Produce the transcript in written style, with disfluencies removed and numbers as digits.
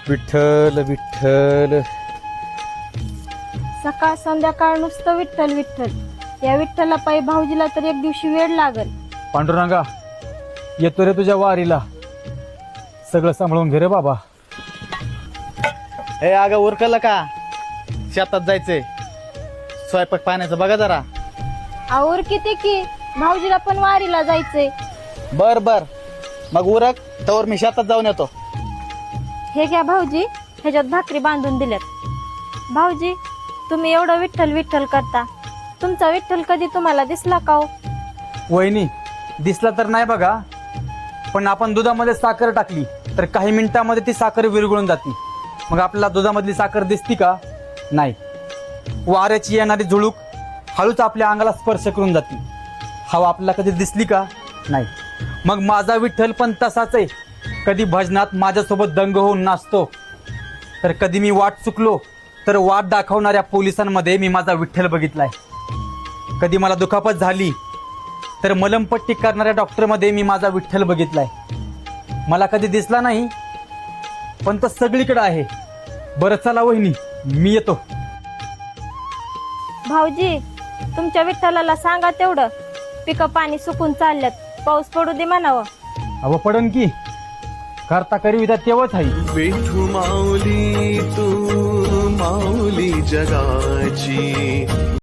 विठ्ठल विठ्ठल. सकाळ संध्याकाळ नुसतं विठ्ठल विठ्ठल. या विठ्ठला पायी भाऊजीला तर एक दिवशी वेळ लागल. पांडुरंगा, येतो रे तुझ्या वारीला. सगळं सांभाळून घे रे बाबा. हे अगं उरकलं का? शेतात जायचंय. स्वयंपाक पाण्याचं बघा जरा. आवर किती की भाऊजीला पण वारीला जायचंय. बर बर, मग उरक तवर मी शेतात जाऊन येतो. हे घ्या भाऊजी, ह्याच्यात भाकरी बांधून दिल्यात. भाऊजी, तुम्ही एवढं विठ्ठल विठ्ठल करता, तुमचा विठ्ठल कधी तुम्हाला दिसला का हो? वहिनी, दिसला तर नाही बघा, पण आपण दुधामध्ये साखर टाकली तर काही मिनिटांमध्ये ती साखर विरघळून जाते. मग आपल्याला दुधामधली साखर दिसती का? नाही. वाऱ्याची येणारी झुळूक हळूच आपल्या अंगाला स्पर्श करून जाते. हवा आपल्याला कधी दिसली का? नाही. मग माझा विठ्ठल पण तसाच आहे. कधी भजनात माझ्यासोबत दंग होऊन नाचतो, तर कधी मी वाट चुकलो तर वाट दाखवणाऱ्या पोलिसांमध्ये मी माझा विठ्ठल बघितलाय. कधी मला दुखापत झाली तर मलमपट्टी करणाऱ्या डॉक्टरमध्ये मी माझा विठ्ठल बघितलाय. मला कधी दिसला नाही, पण तो सगळीकडे आहे. बरं चला वहिनी, मी येतो. भाऊजी, तुमच्या विठ्ठलाला सांगा तेवढं पिकं पाणी सुकून चालल्यात, पाऊस पडू दे म्हणावं. अव पडन की, करता करीविदा तेव्हाच आहे. विठू माऊली तू माऊली जगाची.